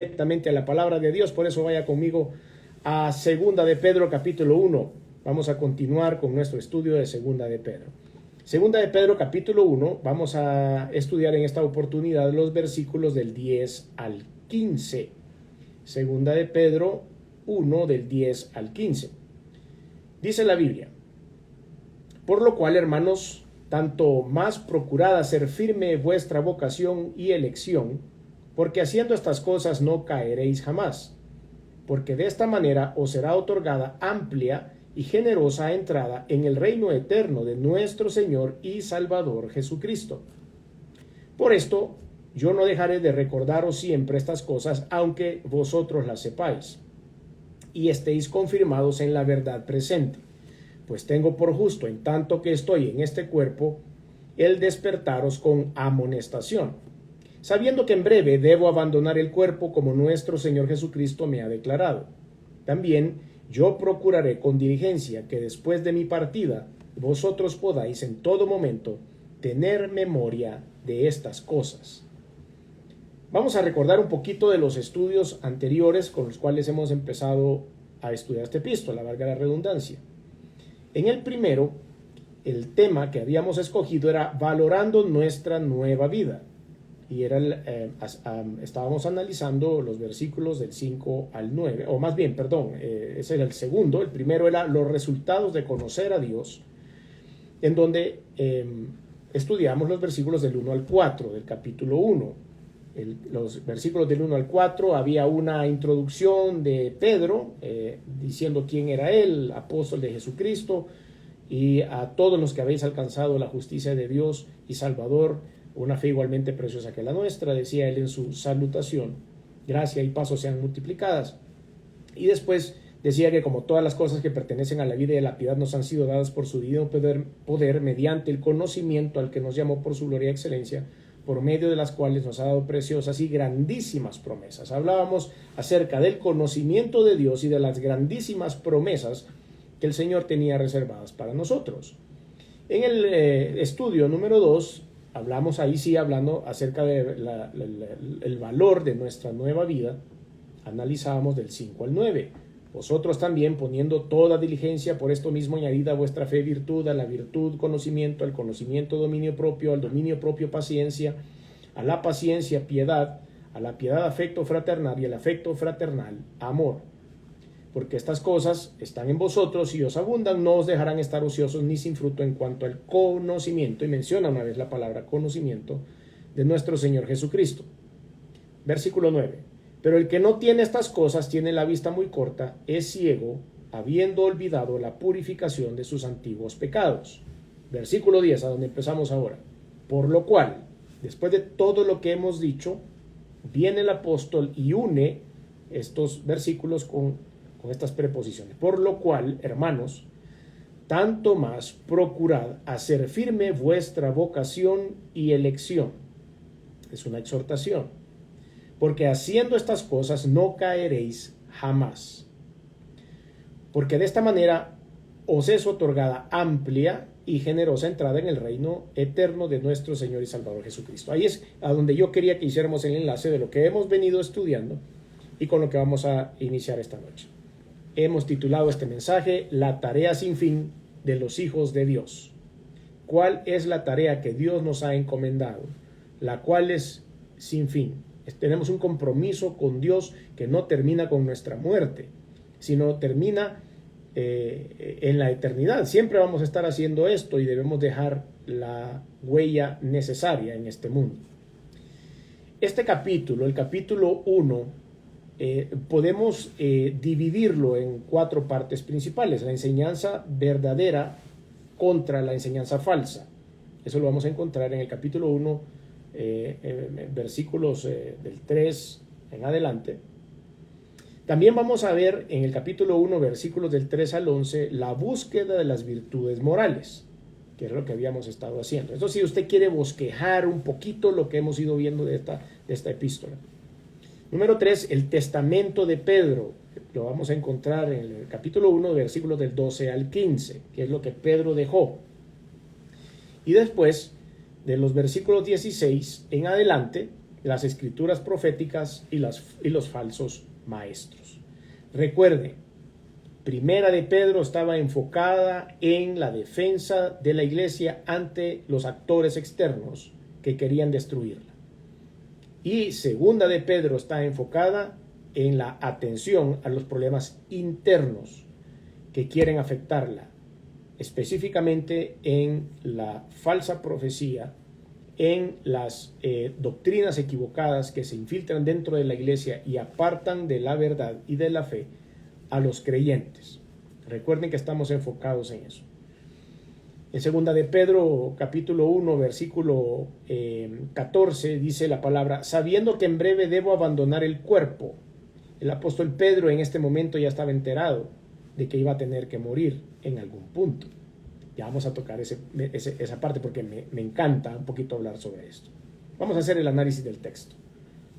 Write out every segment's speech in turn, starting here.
directamente a la palabra de Dios. Por eso vaya conmigo a Segunda de Pedro capítulo 1. Vamos a continuar con nuestro estudio de Segunda de Pedro. Segunda de Pedro capítulo 1, vamos a estudiar en esta oportunidad los versículos del 10 al 15. Segunda de Pedro 1 del 10 al 15. Dice la Biblia: por lo cual, hermanos, tanto más procurad hacer firme vuestra vocación y elección, porque haciendo estas cosas no caeréis jamás, porque de esta manera os será otorgada amplia y generosa entrada en el reino eterno de nuestro Señor y Salvador Jesucristo. Por esto, yo no dejaré de recordaros siempre estas cosas, aunque vosotros las sepáis, y estéis confirmados en la verdad presente. Pues tengo por justo, en tanto que estoy en este cuerpo, el despertaros con amonestación, sabiendo que en breve debo abandonar el cuerpo como nuestro Señor Jesucristo me ha declarado. También yo procuraré con diligencia que después de mi partida vosotros podáis en todo momento tener memoria de estas cosas. Vamos a recordar un poquito de los estudios anteriores con los cuales hemos empezado a estudiar esta epístola, valga la redundancia. En el primero, el tema que habíamos escogido era valorando nuestra nueva vida. Y estábamos analizando los versículos del 5 al 9, o más bien, perdón, ese era el segundo. El primero era los resultados de conocer a Dios, en donde estudiamos los versículos del 1 al 4 del capítulo 1. Los versículos del 1 al 4 había una introducción de Pedro diciendo quién era él, apóstol de Jesucristo, y a todos los que habéis alcanzado la justicia de Dios y Salvador, una fe igualmente preciosa que la nuestra, decía él en su salutación, gracia y paz sean multiplicadas. Y después decía que como todas las cosas que pertenecen a la vida y a la piedad nos han sido dadas por su divino poder mediante el conocimiento al que nos llamó por su gloria y excelencia, por medio de las cuales nos ha dado preciosas y grandísimas promesas. Hablábamos acerca del conocimiento de Dios y de las grandísimas promesas que el Señor tenía reservadas para nosotros. En el estudio número 2, hablamos hablando acerca del valor de nuestra nueva vida. Analizábamos del 5 al 9. Vosotros también, poniendo toda diligencia, por esto mismo añadida a vuestra fe virtud, a la virtud conocimiento, al conocimiento dominio propio, al dominio propio paciencia, a la paciencia piedad, a la piedad afecto fraternal y al afecto fraternal amor. Porque estas cosas están en vosotros y os abundan, no os dejarán estar ociosos ni sin fruto en cuanto al conocimiento, y menciona una vez la palabra conocimiento, de nuestro Señor Jesucristo. Versículo 9. Pero el que no tiene estas cosas tiene la vista muy corta, es ciego, habiendo olvidado la purificación de sus antiguos pecados. Versículo 10, a donde empezamos ahora. Por lo cual, después de todo lo que hemos dicho, viene el apóstol y une estos versículos con estas preposiciones. Por lo cual, hermanos, tanto más procurad hacer firme vuestra vocación y elección. Es una exhortación. Porque haciendo estas cosas no caeréis jamás. Porque de esta manera os es otorgada amplia y generosa entrada en el reino eterno de nuestro Señor y Salvador Jesucristo. Ahí es a donde yo quería que hiciéramos el enlace de lo que hemos venido estudiando y con lo que vamos a iniciar esta noche. Hemos titulado este mensaje La tarea sin fin de los hijos de Dios. ¿Cuál es la tarea que Dios nos ha encomendado? La cual es sin fin. Tenemos un compromiso con Dios que no termina con nuestra muerte, sino termina en la eternidad. Siempre vamos a estar haciendo esto y debemos dejar la huella necesaria en este mundo. Este capítulo, el capítulo 1, podemos dividirlo en 4 partes principales. La enseñanza verdadera contra la enseñanza falsa. Eso lo vamos a encontrar en el capítulo 1, versículos del 3 en adelante. También vamos a ver en el capítulo 1, versículos del 3 al 11, la búsqueda de las virtudes morales, que es lo que habíamos estado haciendo. Eso si usted quiere bosquejar un poquito lo que hemos ido viendo de esta epístola. Número 3, el testamento de Pedro. Lo vamos a encontrar en el capítulo 1, versículos del 12 al 15, que es lo que Pedro dejó. Y después, de los versículos 16 en adelante, las escrituras proféticas y los falsos maestros. Recuerde, Primera de Pedro estaba enfocada en la defensa de la iglesia ante los actores externos que querían destruirla. Y Segunda de Pedro está enfocada en la atención a los problemas internos que quieren afectarla, específicamente en la falsa profecía, en las doctrinas equivocadas que se infiltran dentro de la iglesia y apartan de la verdad y de la fe a los creyentes. Recuerden que estamos enfocados en eso. En Segunda de Pedro, capítulo 1, versículo 14, dice la palabra: sabiendo que en breve debo abandonar el cuerpo. El apóstol Pedro en este momento ya estaba enterado de que iba a tener que morir en algún punto. Ya vamos a tocar esa parte porque me encanta un poquito hablar sobre esto. Vamos a hacer el análisis del texto.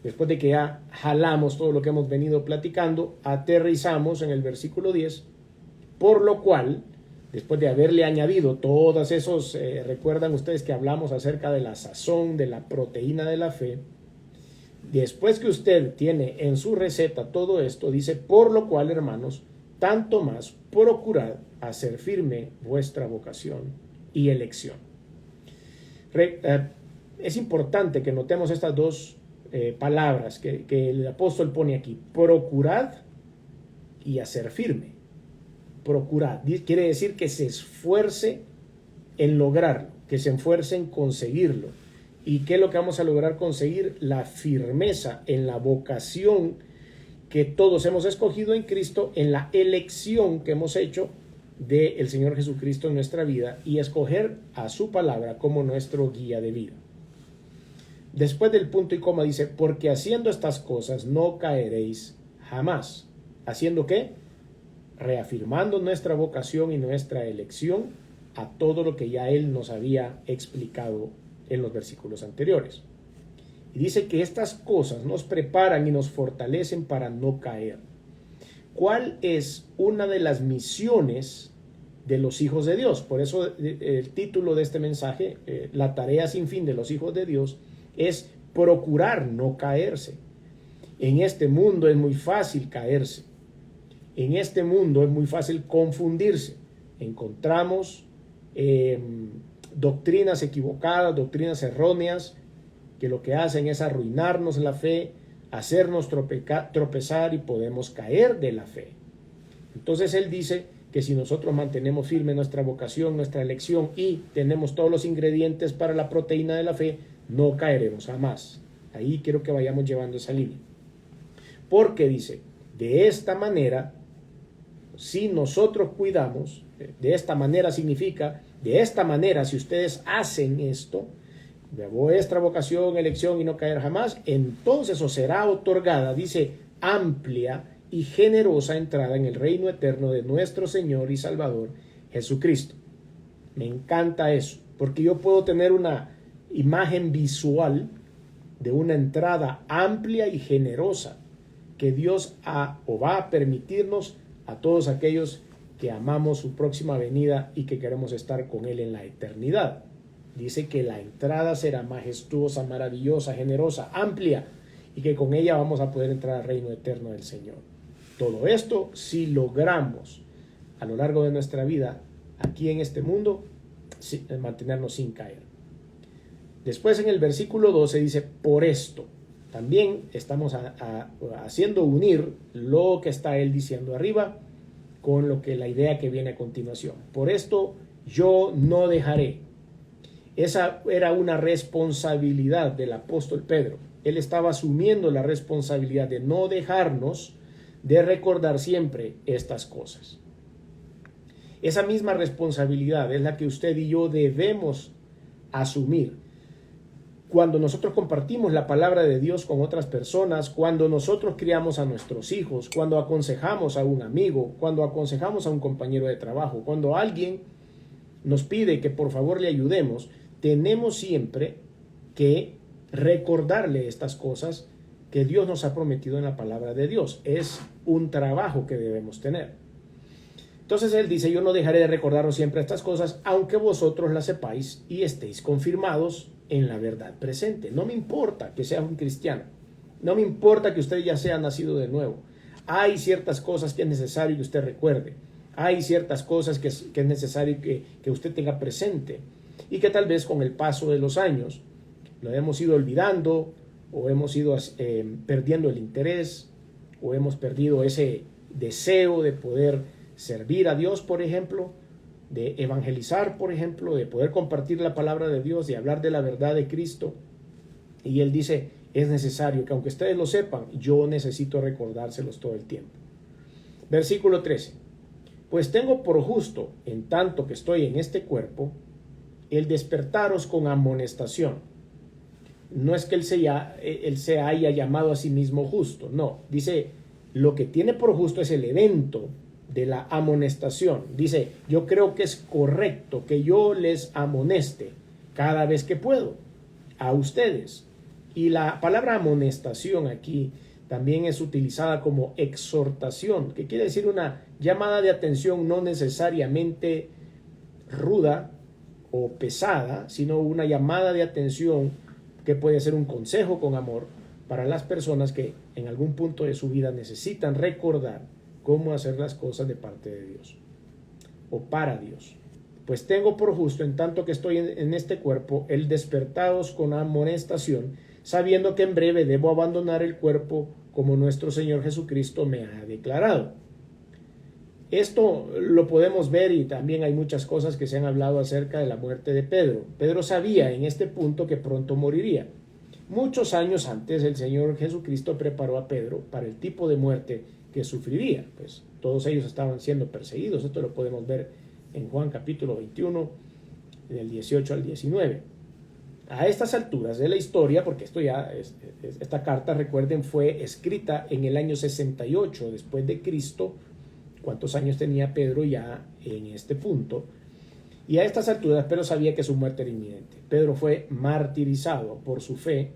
Después de que ya jalamos todo lo que hemos venido platicando, aterrizamos en el versículo 10, por lo cual, después de haberle añadido todos esos, recuerdan ustedes que hablamos acerca de la sazón, de la proteína de la fe, después que usted tiene en su receta todo esto, dice: por lo cual, hermanos, tanto más procurad hacer firme vuestra vocación y elección. Es importante que notemos estas dos palabras que el apóstol pone aquí: procurad y hacer firme. Procurad quiere decir que se esfuerce en lograrlo, que se esfuerce en conseguirlo. ¿Y qué es lo que vamos a lograr conseguir? La firmeza en la vocación que todos hemos escogido en Cristo, en la elección que hemos hecho del Señor Jesucristo en nuestra vida, y escoger a su palabra como nuestro guía de vida. Después del punto y coma dice: porque haciendo estas cosas no caeréis jamás. ¿Haciendo qué? Reafirmando nuestra vocación y nuestra elección a todo lo que ya Él nos había explicado en los versículos anteriores. Y dice que estas cosas nos preparan y nos fortalecen para no caer. ¿Cuál es una de las misiones de los hijos de Dios? Por eso el título de este mensaje, la tarea sin fin de los hijos de Dios, es procurar no caerse. En este mundo es muy fácil caerse. En este mundo es muy fácil confundirse. Encontramos doctrinas equivocadas, doctrinas erróneas, que lo que hacen es arruinarnos la fe, hacernos tropezar y podemos caer de la fe. Entonces él dice que si nosotros mantenemos firme nuestra vocación, nuestra elección y tenemos todos los ingredientes para la proteína de la fe, no caeremos jamás. Ahí quiero que vayamos llevando esa línea. Porque dice, de esta manera, si nosotros cuidamos, de esta manera significa, de esta manera, si ustedes hacen esto, de vuestra vocación, elección y no caer jamás, entonces os será otorgada, dice, amplia y generosa entrada en el reino eterno de nuestro Señor y Salvador Jesucristo. Me encanta eso, porque yo puedo tener una imagen visual de una entrada amplia y generosa que Dios va a permitirnos a todos aquellos que amamos su próxima venida y que queremos estar con Él en la eternidad. Dice que la entrada será majestuosa, maravillosa, generosa, amplia, y que con ella vamos a poder entrar al reino eterno del Señor. Todo esto si logramos a lo largo de nuestra vida aquí en este mundo mantenernos sin caer. Después en el versículo 12 dice: por esto también estamos haciendo unir lo que está él diciendo arriba con lo que la idea que viene a continuación. Por esto yo no dejaré. Esa era una responsabilidad del apóstol Pedro. Él estaba asumiendo la responsabilidad de no dejarnos de recordar siempre estas cosas. Esa misma responsabilidad es la que usted y yo debemos asumir cuando nosotros compartimos la palabra de Dios con otras personas, cuando nosotros criamos a nuestros hijos, cuando aconsejamos a un amigo, cuando aconsejamos a un compañero de trabajo, cuando alguien nos pide que por favor le ayudemos. Tenemos siempre que recordarle estas cosas que Dios nos ha prometido en la palabra de Dios. Es un trabajo que debemos tener. Entonces él dice, yo no dejaré de recordaros siempre estas cosas, aunque vosotros las sepáis y estéis confirmados en la verdad presente. No me importa que seas un cristiano, no me importa que usted ya sea nacido de nuevo. Hay ciertas cosas que es necesario que usted recuerde, hay ciertas cosas que es necesario que usted tenga presente y que tal vez con el paso de los años lo hemos ido olvidando o hemos ido perdiendo el interés o hemos perdido ese deseo de poder servir a Dios, por ejemplo, de evangelizar, por ejemplo, de poder compartir la palabra de Dios, de hablar de la verdad de Cristo. Y él dice, es necesario que aunque ustedes lo sepan, yo necesito recordárselos todo el tiempo. Versículo 13. Pues tengo por justo, en tanto que estoy en este cuerpo, el despertaros con amonestación. No es que él se haya llamado a sí mismo justo, no. Dice, lo que tiene por justo es el evento de la amonestación. Dice, yo creo que es correcto que yo les amoneste cada vez que puedo a ustedes. Y la palabra amonestación aquí también es utilizada como exhortación, que quiere decir una llamada de atención no necesariamente ruda o pesada, sino una llamada de atención que puede ser un consejo con amor para las personas que en algún punto de su vida necesitan recordar cómo hacer las cosas de parte de Dios o para Dios. Pues tengo por justo, en tanto que estoy en este cuerpo, el despertaros con amonestación, sabiendo que en breve debo abandonar el cuerpo como nuestro Señor Jesucristo me ha declarado. Esto lo podemos ver y también hay muchas cosas que se han hablado acerca de la muerte de Pedro. Pedro sabía en este punto que pronto moriría. Muchos años antes el Señor Jesucristo preparó a Pedro para el tipo de muerte que sufriría. Pues todos ellos estaban siendo perseguidos. Esto lo podemos ver en Juan capítulo 21, del 18 al 19. A estas alturas de la historia, porque esta carta, recuerden, fue escrita en el año 68 después de Cristo. ¿Cuántos años tenía Pedro ya en este punto? Y a estas alturas Pedro sabía que su muerte era inminente. Pedro fue martirizado por su fe,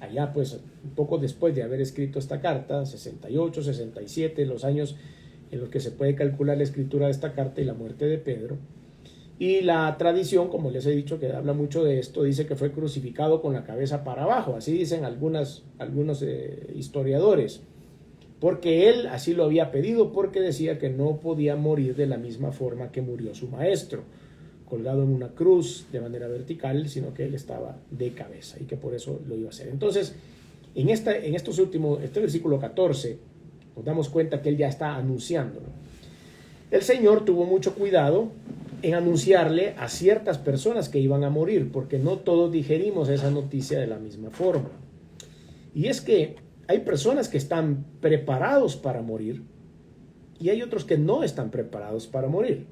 allá pues un poco después de haber escrito esta carta, 68, 67, los años en los que se puede calcular la escritura de esta carta y la muerte de Pedro. Y la tradición, como les he dicho, que habla mucho de esto, dice que fue crucificado con la cabeza para abajo, así dicen algunos historiadores, porque él así lo había pedido, porque decía que no podía morir de la misma forma que murió su maestro, colgado en una cruz de manera vertical, sino que él estaba de cabeza y que por eso lo iba a hacer. Entonces, este versículo 14, nos damos cuenta que él ya está anunciándolo. El Señor tuvo mucho cuidado en anunciarle a ciertas personas que iban a morir, porque no todos digerimos esa noticia de la misma forma. Y es que hay personas que están preparados para morir y hay otros que no están preparados para morir.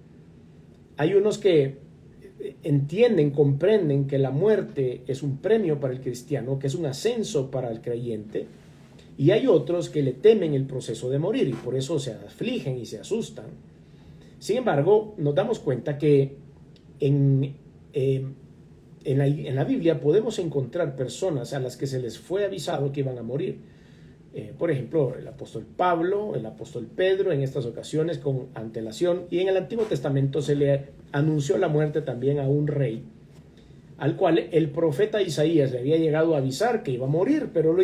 Hay unos que entienden, comprenden que la muerte es un premio para el cristiano, que es un ascenso para el creyente, y hay otros que le temen el proceso de morir y por eso se afligen y se asustan. Sin embargo, nos damos cuenta que en la Biblia podemos encontrar personas a las que se les fue avisado que iban a morir. Por ejemplo, el apóstol Pablo, el apóstol Pedro, en estas ocasiones con antelación, y en el Antiguo Testamento se le anunció la muerte también a un rey, al cual el profeta Isaías le había llegado a avisar que iba a morir, pero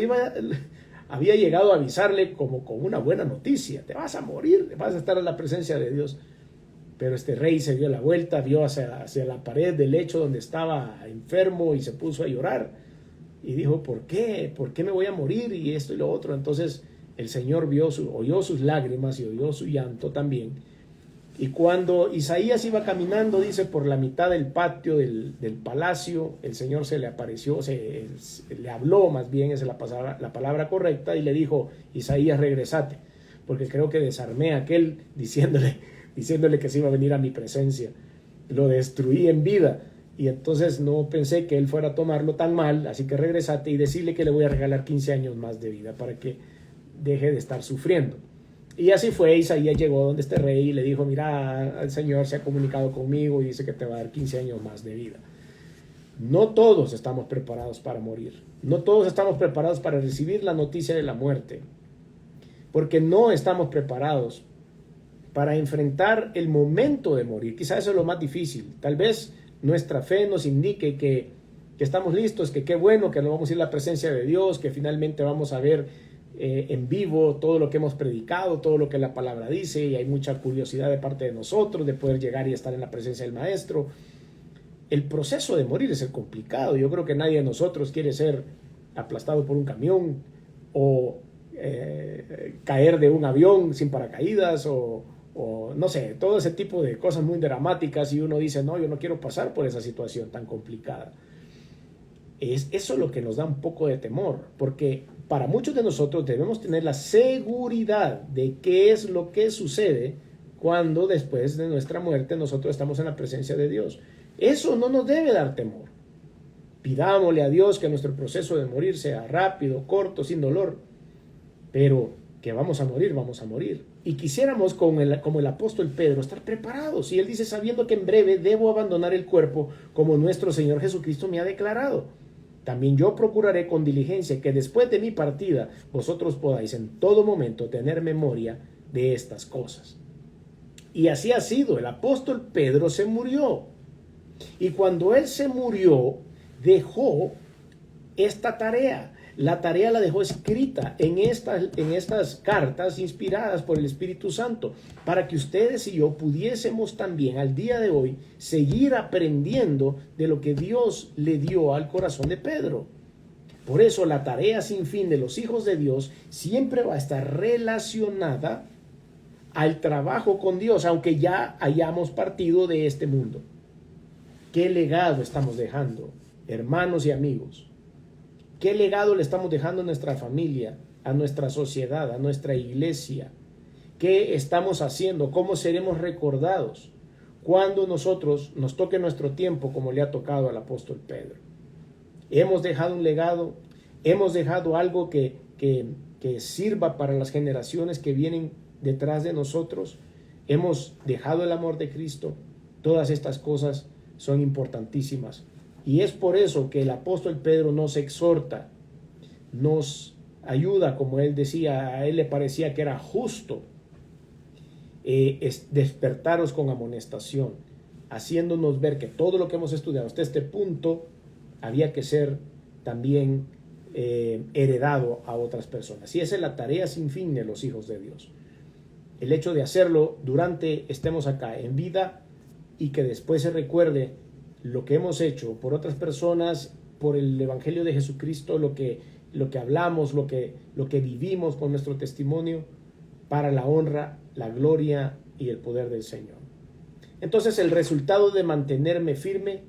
había llegado a avisarle como con una buena noticia: te vas a morir, vas a estar en la presencia de Dios. Pero este rey se dio la vuelta, vio hacia la pared del lecho donde estaba enfermo y se puso a llorar. Y dijo, ¿por qué? ¿Por qué me voy a morir? Y esto y lo otro. Entonces el Señor oyó sus lágrimas y oyó su llanto también. Y cuando Isaías iba caminando, dice, por la mitad del patio del palacio, el Señor se le apareció, le habló, más bien es la palabra correcta, y le dijo, Isaías, regresate, porque creo que desarmé a aquel diciéndole que se iba a venir a mi presencia. Lo destruí en vida. Y entonces no pensé que él fuera a tomarlo tan mal, así que regresate y decirle que le voy a regalar 15 años más de vida para que deje de estar sufriendo. Y así fue. Isaías llegó donde este rey y le dijo, mira, el Señor se ha comunicado conmigo y dice que te va a dar 15 años más de vida. No todos estamos preparados para morir. No todos estamos preparados para recibir la noticia de la muerte, porque no estamos preparados para enfrentar el momento de morir. Quizás eso es lo más difícil. Tal vez nuestra fe nos indique que estamos listos, que qué bueno, que nos vamos a ir a la presencia de Dios, que finalmente vamos a ver en vivo todo lo que hemos predicado, todo lo que la palabra dice, y hay mucha curiosidad de parte de nosotros de poder llegar y estar en la presencia del Maestro. El proceso de morir es el complicado. Yo creo que nadie de nosotros quiere ser aplastado por un camión o caer de un avión sin paracaídas o no sé, todo ese tipo de cosas muy dramáticas, y uno dice, no, yo no quiero pasar por esa situación tan complicada. Es eso lo que nos da un poco de temor, porque para muchos de nosotros debemos tener la seguridad de qué es lo que sucede cuando después de nuestra muerte nosotros estamos en la presencia de Dios. Eso no nos debe dar temor. Pidámosle a Dios que nuestro proceso de morir sea rápido, corto, sin dolor, pero que vamos a morir, vamos a morir. Y quisiéramos, como el apóstol Pedro, estar preparados. Y él dice, sabiendo que en breve debo abandonar el cuerpo, como nuestro Señor Jesucristo me ha declarado. También yo procuraré con diligencia que después de mi partida vosotros podáis en todo momento tener memoria de estas cosas. Y así ha sido. El apóstol Pedro se murió. Y cuando él se murió, dejó esta tarea. La tarea la dejó escrita en estas cartas inspiradas por el Espíritu Santo, para que ustedes y yo pudiésemos también al día de hoy seguir aprendiendo de lo que Dios le dio al corazón de Pedro. Por eso la tarea sin fin de los hijos de Dios siempre va a estar relacionada al trabajo con Dios, aunque ya hayamos partido de este mundo. ¿Qué legado estamos dejando, hermanos y amigos? ¿Qué legado le estamos dejando a nuestra familia, a nuestra sociedad, a nuestra iglesia? ¿Qué estamos haciendo? ¿Cómo seremos recordados cuando nosotros nos toque nuestro tiempo, como le ha tocado al apóstol Pedro? Hemos dejado un legado, hemos dejado algo que sirva para las generaciones que vienen detrás de nosotros. Hemos dejado el amor de Cristo. Todas estas cosas son importantísimas. Y es por eso que el apóstol Pedro nos exhorta, nos ayuda, como él decía, a él le parecía que era justo despertaros con amonestación, haciéndonos ver que todo lo que hemos estudiado hasta este punto había que ser también heredado a otras personas. Y esa es la tarea sin fin de los hijos de Dios. El hecho de hacerlo durante estemos acá en vida, y que después se recuerde lo que hemos hecho por otras personas, por el Evangelio de Jesucristo, lo que hablamos, lo que vivimos con nuestro testimonio, para la honra, la gloria y el poder del Señor. Entonces el resultado de mantenerme firme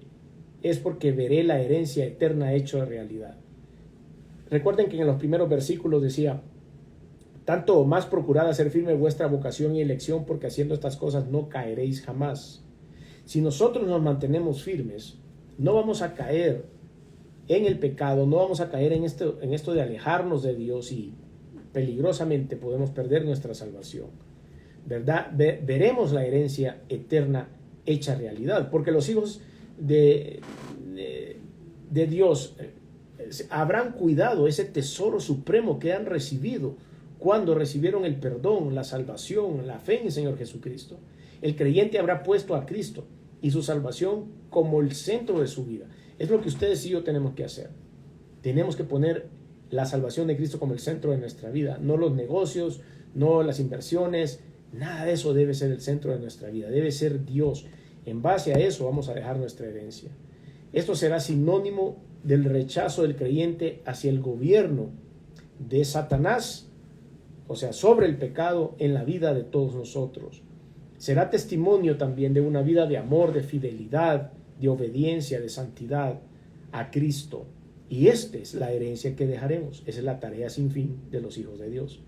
es porque veré la herencia eterna hecha realidad. Recuerden que en los primeros versículos decía, tanto más procurad hacer firme vuestra vocación y elección, porque haciendo estas cosas no caeréis jamás. Si nosotros nos mantenemos firmes, no vamos a caer en el pecado, no vamos a caer en esto de alejarnos de Dios, y peligrosamente podemos perder nuestra salvación. ¿Verdad? Veremos la herencia eterna hecha realidad, porque los hijos de Dios habrán cuidado ese tesoro supremo que han recibido cuando recibieron el perdón, la salvación, la fe en el Señor Jesucristo. El creyente habrá puesto a Cristo y su salvación como el centro de su vida. Es lo que ustedes y yo tenemos que hacer. Tenemos que poner la salvación de Cristo como el centro de nuestra vida. No los negocios, no las inversiones, nada de eso debe ser el centro de nuestra vida. Debe ser Dios. En base a eso vamos a dejar nuestra herencia. Esto será sinónimo del rechazo del creyente hacia el gobierno de Satanás, o sea, sobre el pecado en la vida de todos nosotros. Será testimonio también de una vida de amor, de fidelidad, de obediencia, de santidad a Cristo. Y esta es la herencia que dejaremos. Esa es la tarea sin fin de los hijos de Dios.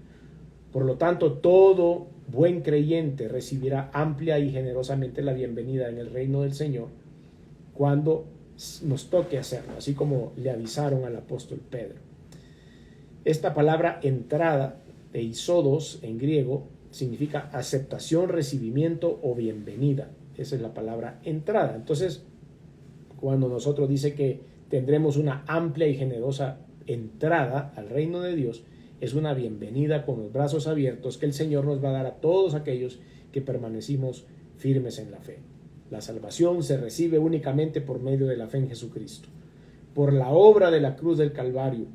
Por lo tanto, todo buen creyente recibirá amplia y generosamente la bienvenida en el reino del Señor cuando nos toque hacerlo, así como le avisaron al apóstol Pedro. Esta palabra entrada, eisodos en griego, significa aceptación, recibimiento o bienvenida. Esa es la palabra entrada. Entonces, cuando nosotros dice que tendremos una amplia y generosa entrada al reino de Dios, es una bienvenida con los brazos abiertos que el Señor nos va a dar a todos aquellos que permanecimos firmes en la fe. La salvación se recibe únicamente por medio de la fe en Jesucristo, por la obra de la cruz del Calvario,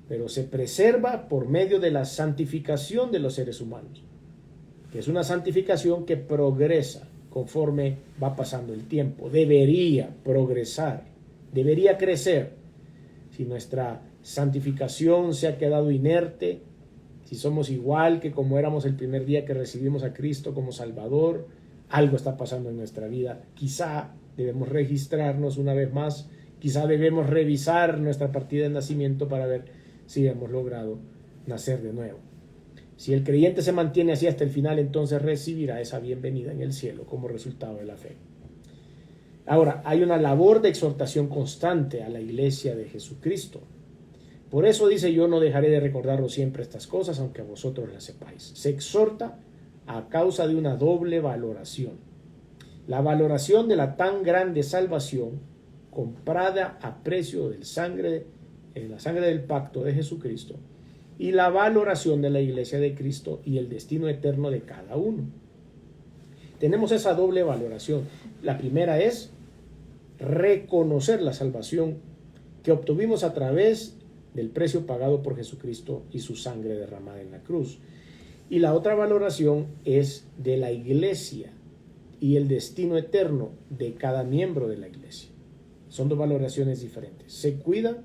pero se preserva por medio de la santificación de los seres humanos, que es una santificación que progresa conforme va pasando el tiempo. Debería progresar, debería crecer. Si nuestra santificación se ha quedado inerte, si somos igual que como éramos el primer día que recibimos a Cristo como Salvador, algo está pasando en nuestra vida. Quizá debemos registrarnos una vez más, quizá debemos revisar nuestra partida de nacimiento para ver si hemos logrado nacer de nuevo. Si el creyente se mantiene así hasta el final, entonces recibirá esa bienvenida en el cielo como resultado de la fe. Ahora, hay una labor de exhortación constante a la iglesia de Jesucristo. Por eso dice: yo no dejaré de recordaros siempre estas cosas, aunque vosotros las sepáis. Se exhorta a causa de una doble valoración. La valoración de la tan grande salvación, comprada a precio de la sangre del pacto de Jesucristo, y la valoración de la iglesia de Cristo y el destino eterno de cada uno. Tenemos esa doble valoración. La primera es reconocer la salvación que obtuvimos a través del precio pagado por Jesucristo y su sangre derramada en la cruz. Y la otra valoración es de la iglesia y el destino eterno de cada miembro de la iglesia. Son dos valoraciones diferentes. Se cuidan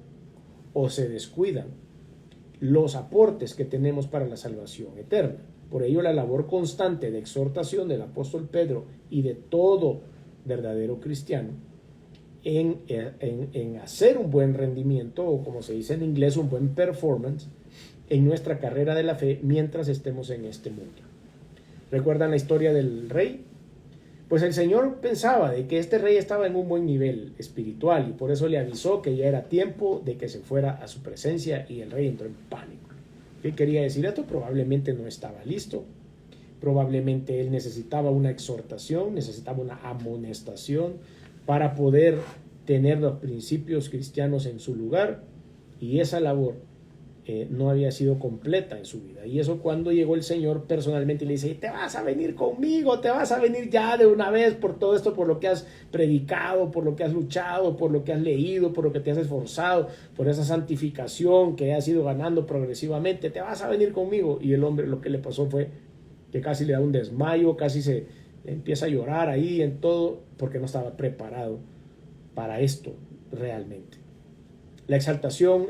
o se descuidan los aportes que tenemos para la salvación eterna. Por ello, la labor constante de exhortación del apóstol Pedro y de todo verdadero cristiano en hacer un buen rendimiento, o como se dice en inglés, un buen performance en nuestra carrera de la fe mientras estemos en este mundo. ¿Recuerdan la historia del rey? Pues el Señor pensaba de que este rey estaba en un buen nivel espiritual y por eso le avisó que ya era tiempo de que se fuera a su presencia, y el rey entró en pánico. ¿Qué quería decir esto? Probablemente no estaba listo, probablemente él necesitaba una exhortación, necesitaba una amonestación para poder tener los principios cristianos en su lugar, y esa labor no había sido completa en su vida. Y eso cuando llegó el Señor personalmente y le dice: te vas a venir conmigo, te vas a venir ya de una vez por todo esto, por lo que has predicado, por lo que has luchado, por lo que has leído, por lo que te has esforzado, por esa santificación que has ido ganando progresivamente, te vas a venir conmigo. Y el hombre, lo que le pasó fue que casi le da un desmayo, casi se empieza a llorar ahí en todo, porque no estaba preparado para esto realmente. La exhortación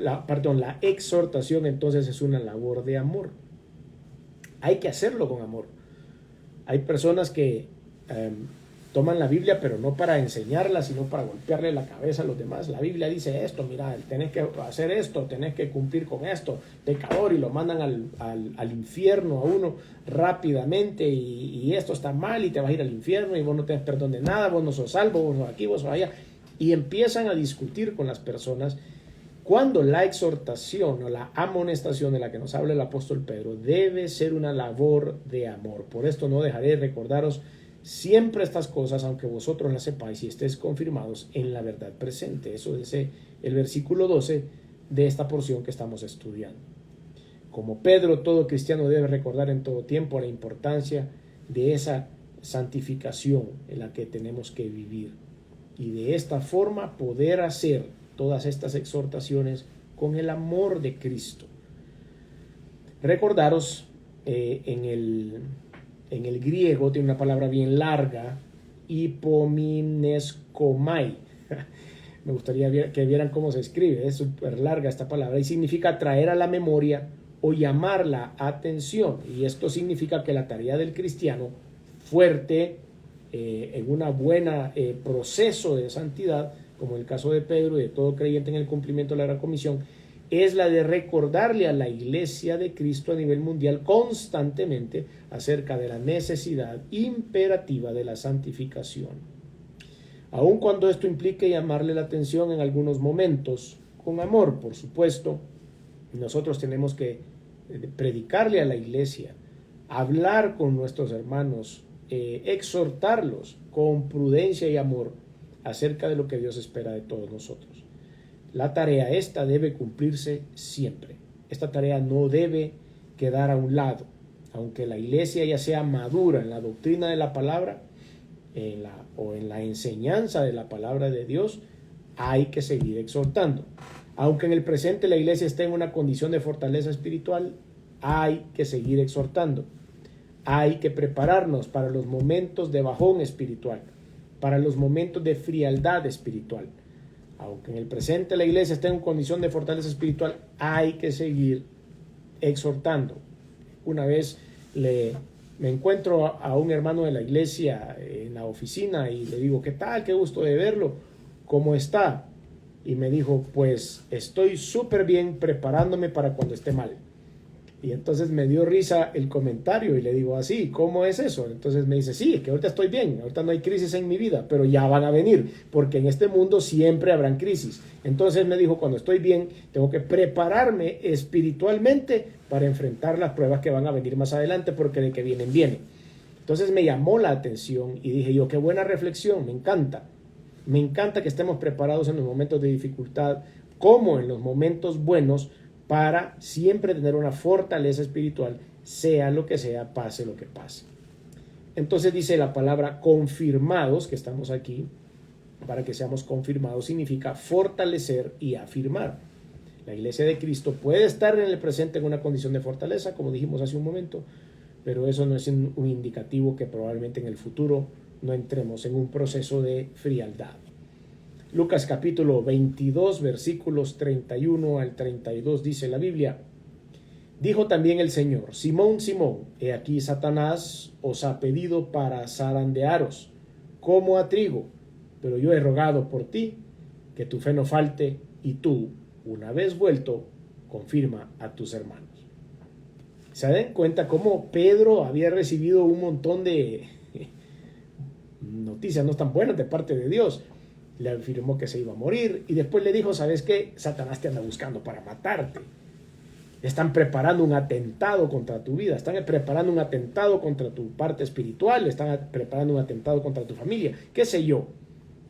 entonces es una labor de amor. Hay que hacerlo con amor. Hay personas que toman la Biblia, pero no para enseñarla, sino para golpearle la cabeza a los demás. La Biblia dice esto, mira, tenés que hacer esto, tenés que cumplir con esto, pecador, y lo mandan al infierno a uno rápidamente, y esto está mal y te vas a ir al infierno y vos no tenés perdón de nada, vos no sos salvo, vos sos aquí, vos sos allá. Y empiezan a discutir con las personas, cuando la exhortación o la amonestación de la que nos habla el apóstol Pedro debe ser una labor de amor. Por esto no dejaré de recordaros siempre estas cosas, aunque vosotros las sepáis y estéis confirmados en la verdad presente. Eso dice el versículo 12 de esta porción que estamos estudiando. Como Pedro, todo cristiano debe recordar en todo tiempo la importancia de esa santificación en la que tenemos que vivir, y de esta forma poder hacer todas estas exhortaciones con el amor de Cristo. Recordaros, en el griego tiene una palabra bien larga, hipomineskomai. Me gustaría que vieran cómo se escribe, es súper larga esta palabra, y significa traer a la memoria o llamar la atención. Y esto significa que la tarea del cristiano fuerte, en una buena proceso de santidad, como en el caso de Pedro y de todo creyente en el cumplimiento de la Gran Comisión, es la de recordarle a la iglesia de Cristo a nivel mundial constantemente acerca de la necesidad imperativa de la santificación. Aun cuando esto implique llamarle la atención en algunos momentos, con amor, por supuesto, nosotros tenemos que predicarle a la iglesia, hablar con nuestros hermanos, exhortarlos con prudencia y amor acerca de lo que Dios espera de todos nosotros. La tarea esta debe cumplirse siempre. esta tarea no debe quedar a un lado. Aunque la iglesia ya sea madura en la doctrina de la palabra o en la enseñanza de la palabra de Dios, hay que seguir exhortando. Aunque en el presente la iglesia esté en una condición de fortaleza espiritual, hay que seguir exhortando. Hay que prepararnos para los momentos de bajón espiritual, para los momentos de frialdad espiritual. Aunque en el presente la iglesia esté en condición de fortaleza espiritual, hay que seguir exhortando. Una vez me encuentro a un hermano de la iglesia en la oficina y le digo, ¿qué tal? Qué gusto de verlo. ¿Cómo está? Y me dijo, pues estoy súper bien preparándome para cuando esté mal. Y entonces me dio risa el comentario y le digo así, ¿cómo es eso? Entonces me dice, sí, que ahorita estoy bien, ahorita no hay crisis en mi vida, pero ya van a venir, porque en este mundo siempre habrán crisis. Entonces me dijo, cuando estoy bien, tengo que prepararme espiritualmente para enfrentar las pruebas que van a venir más adelante, porque de que vienen, vienen. Entonces me llamó la atención y dije yo, qué buena reflexión, me encanta. Me encanta que estemos preparados en los momentos de dificultad, como en los momentos buenos, para siempre tener una fortaleza espiritual, sea lo que sea, pase lo que pase. Entonces dice la palabra confirmados, que estamos aquí, para que seamos confirmados, significa fortalecer y afirmar. La iglesia de Cristo puede estar en el presente en una condición de fortaleza, como dijimos hace un momento, pero eso no es un indicativo que probablemente en el futuro no entremos en un proceso de frialdad. Lucas capítulo 22, versículos 31 al 32 dice la Biblia, dijo también el Señor, Simón, Simón, he aquí Satanás os ha pedido para zarandearos como a trigo, pero yo he rogado por ti que tu fe no falte y tú, una vez vuelto, confirma a tus hermanos. ¿Se dan cuenta cómo Pedro había recibido un montón de noticias no tan buenas de parte de Dios? Le afirmó que se iba a morir y después le dijo, ¿sabes qué? Satanás te anda buscando para matarte. Están preparando un atentado contra tu vida, están preparando un atentado contra tu parte espiritual, están preparando un atentado contra tu familia, qué sé yo.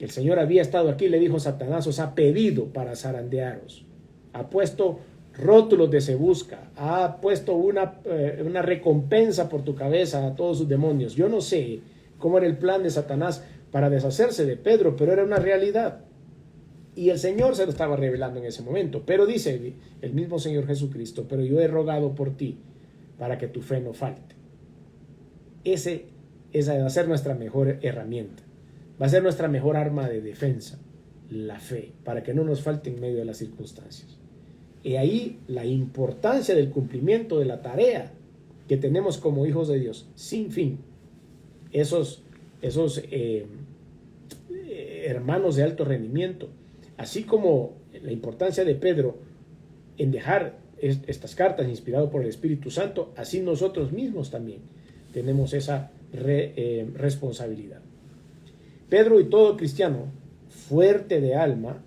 El Señor había estado aquí y le dijo, Satanás os ha pedido para zarandearos. Ha puesto rótulos de se busca, ha puesto una recompensa por tu cabeza a todos sus demonios. Yo no sé cómo era el plan de Satanás para deshacerse de Pedro, pero era una realidad. Y el Señor se lo estaba revelando en ese momento. Pero dice el mismo Señor Jesucristo, pero yo he rogado por ti para que tu fe no falte. Esa va a ser nuestra mejor herramienta. Va a ser nuestra mejor arma de defensa, la fe, para que no nos falte en medio de las circunstancias. Y ahí la importancia del cumplimiento de la tarea que tenemos como hijos de Dios, sin fin. Esos hermanos de alto rendimiento, así como la importancia de Pedro en dejar estas cartas inspirado por el Espíritu Santo, así nosotros mismos también tenemos esa responsabilidad. Pedro y todo cristiano fuerte de alma,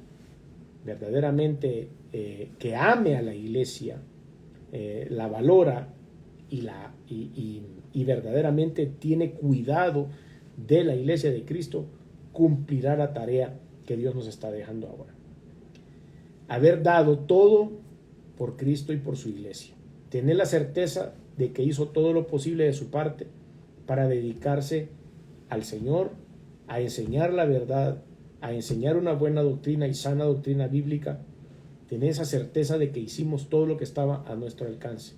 verdaderamente que ame a la iglesia, la valora y verdaderamente tiene cuidado de la iglesia de Cristo, cumplirá la tarea que Dios nos está dejando ahora. Haber dado todo por Cristo y por su iglesia. Tener la certeza de que hizo todo lo posible de su parte para dedicarse al Señor, a enseñar la verdad, a enseñar una buena doctrina y sana doctrina bíblica. Tener esa certeza de que hicimos todo lo que estaba a nuestro alcance.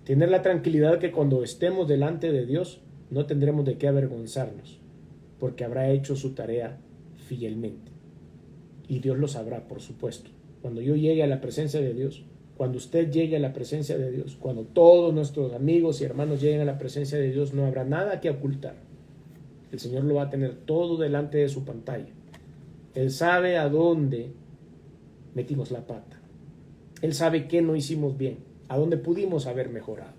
Tener la tranquilidad que cuando estemos delante de Dios no tendremos de qué avergonzarnos, porque habrá hecho su tarea fielmente. Y Dios lo sabrá, por supuesto. Cuando yo llegue a la presencia de Dios, cuando usted llegue a la presencia de Dios, cuando todos nuestros amigos y hermanos lleguen a la presencia de Dios, no habrá nada que ocultar. El Señor lo va a tener todo delante de su pantalla. Él sabe a dónde metimos la pata. Él sabe qué no hicimos bien, a dónde pudimos haber mejorado.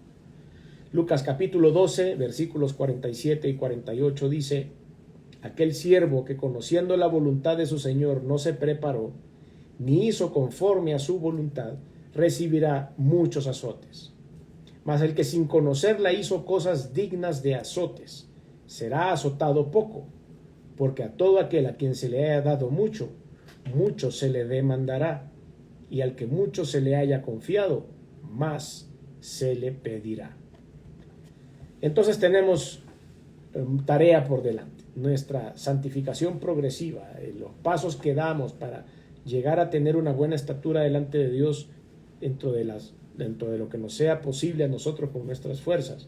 Lucas capítulo 12, versículos 47 y 48 dice, aquel siervo que conociendo la voluntad de su Señor no se preparó, ni hizo conforme a su voluntad, recibirá muchos azotes. Mas el que sin conocerla hizo cosas dignas de azotes, será azotado poco, porque a todo aquel a quien se le haya dado mucho, mucho se le demandará, y al que mucho se le haya confiado, más se le pedirá. Entonces tenemos tarea por delante, nuestra santificación progresiva, los pasos que damos para llegar a tener una buena estatura delante de Dios dentro de lo que nos sea posible a nosotros con nuestras fuerzas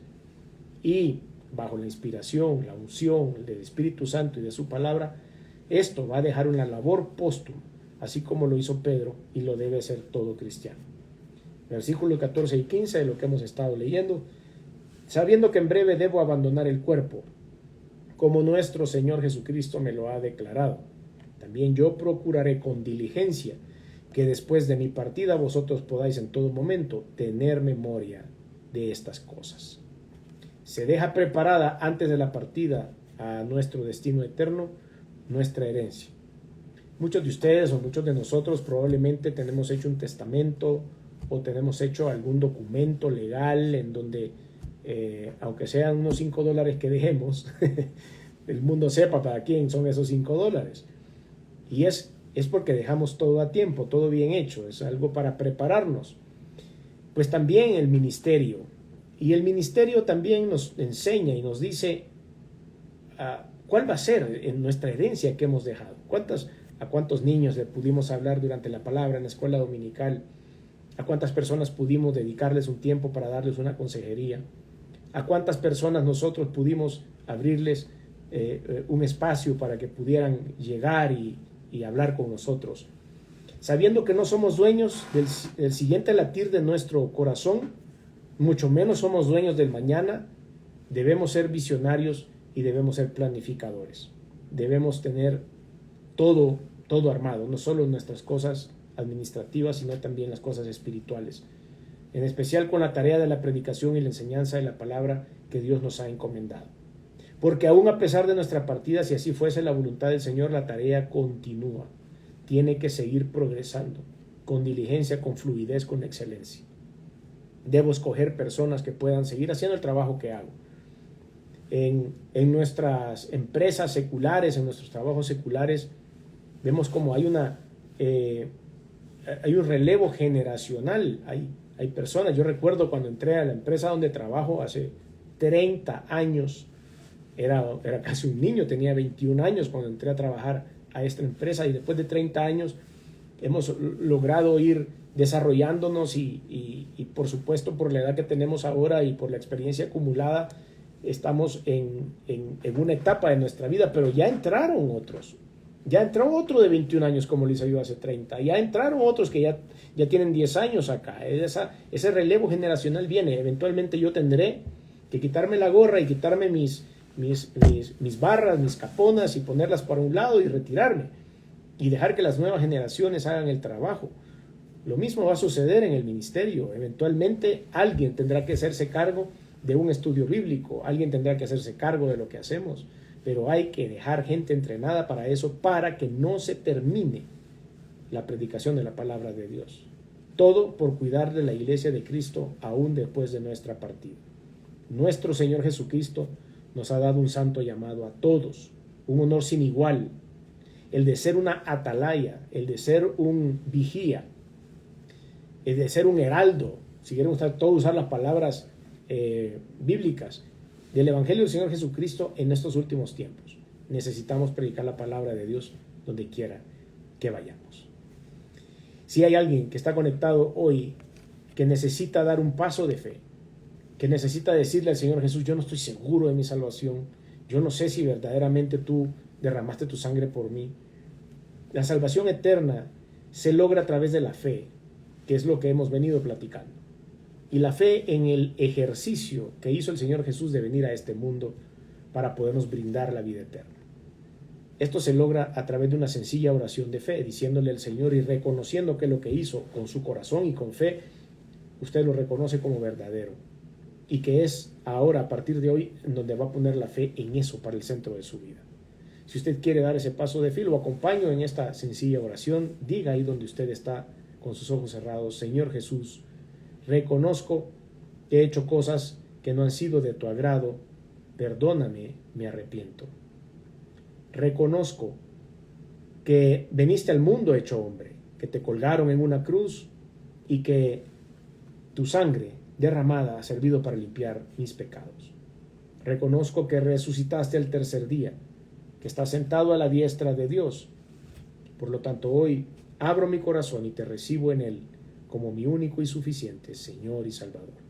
y bajo la inspiración, la unción del Espíritu Santo y de su palabra. Esto va a dejar una labor póstuma, así como lo hizo Pedro, y lo debe hacer todo cristiano. Versículos 14 y 15 de lo que hemos estado leyendo: sabiendo que en breve debo abandonar el cuerpo, como nuestro Señor Jesucristo me lo ha declarado, también yo procuraré con diligencia que después de mi partida vosotros podáis en todo momento tener memoria de estas cosas. Se deja preparada antes de la partida a nuestro destino eterno nuestra herencia. Muchos de ustedes o muchos de nosotros probablemente tenemos hecho un testamento o tenemos hecho algún documento legal en donde, aunque sean unos $5 que dejemos, el mundo sepa para quién son esos $5. Y es porque dejamos todo a tiempo, todo bien hecho, es algo para prepararnos. Pues también el ministerio. Y el ministerio también nos enseña y nos dice cuál va a ser en nuestra herencia que hemos dejado. ¿A cuántos niños le pudimos hablar durante la palabra en la escuela dominical? ¿A cuántas personas pudimos dedicarles un tiempo para darles una consejería? ¿A cuántas personas nosotros pudimos abrirles un espacio para que pudieran llegar y hablar con nosotros? Sabiendo que no somos dueños del siguiente latir de nuestro corazón, mucho menos somos dueños del mañana, debemos ser visionarios y debemos ser planificadores. Debemos tener todo armado, no solo nuestras cosas administrativas, sino también las cosas espirituales, en especial con la tarea de la predicación y la enseñanza de la palabra que Dios nos ha encomendado. Porque aún a pesar de nuestra partida, si así fuese la voluntad del Señor, la tarea continúa. Tiene que seguir progresando, con diligencia, con fluidez, con excelencia. Debo escoger personas que puedan seguir haciendo el trabajo que hago. En nuestras empresas seculares, en nuestros trabajos seculares, vemos como hay un relevo generacional. Hay personas, yo recuerdo cuando entré a la empresa donde trabajo hace 30 años, era casi un niño, tenía 21 años cuando entré a trabajar a esta empresa, y después de 30 años hemos logrado ir desarrollándonos y por supuesto por la edad que tenemos ahora y por la experiencia acumulada estamos en una etapa de nuestra vida, pero ya entraron otros. Ya entró otro de 21 años como lo hice yo hace 30. Ya entraron otros que ya tienen 10 años acá. Ese relevo generacional viene. Eventualmente yo tendré que quitarme la gorra y quitarme mis barras, mis caponas y ponerlas para un lado y retirarme. Y dejar que las nuevas generaciones hagan el trabajo. Lo mismo va a suceder en el ministerio. Eventualmente alguien tendrá que hacerse cargo de un estudio bíblico. Alguien tendrá que hacerse cargo de lo que hacemos. Pero hay que dejar gente entrenada para eso, para que no se termine la predicación de la palabra de Dios. Todo por cuidar de la iglesia de Cristo aún después de nuestra partida. Nuestro Señor Jesucristo nos ha dado un santo llamado a todos, un honor sin igual, el de ser una atalaya, el de ser un vigía, el de ser un heraldo, si queremos todos usar las palabras bíblicas, del Evangelio del Señor Jesucristo en estos últimos tiempos. Necesitamos predicar la palabra de Dios donde quiera que vayamos. Si hay alguien que está conectado hoy que necesita dar un paso de fe, que necesita decirle al Señor Jesús: yo no estoy seguro de mi salvación, yo no sé si verdaderamente tú derramaste tu sangre por mí. La salvación eterna se logra a través de la fe, que es lo que hemos venido platicando. Y la fe en el ejercicio que hizo el Señor Jesús de venir a este mundo para podernos brindar la vida eterna. Esto se logra a través de una sencilla oración de fe, diciéndole al Señor y reconociendo que lo que hizo con su corazón y con fe, usted lo reconoce como verdadero. Y que es ahora, a partir de hoy, en donde va a poner la fe en eso para el centro de su vida. Si usted quiere dar ese paso de fe, lo acompaño en esta sencilla oración. Diga ahí donde usted está, con sus ojos cerrados: Señor Jesús, reconozco que he hecho cosas que no han sido de tu agrado. Perdóname, me arrepiento. Reconozco que viniste al mundo hecho hombre, que te colgaron en una cruz y que Tu sangre derramada ha servido para limpiar mis pecados. Reconozco que resucitaste el tercer día, que estás sentado a la diestra de Dios. Por lo tanto, hoy abro mi corazón y te recibo en él como mi único y suficiente Señor y Salvador.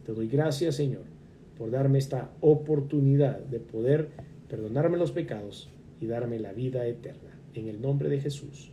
Te doy gracias, Señor, por darme esta oportunidad de poder perdonarme los pecados y darme la vida eterna. En el nombre de Jesús.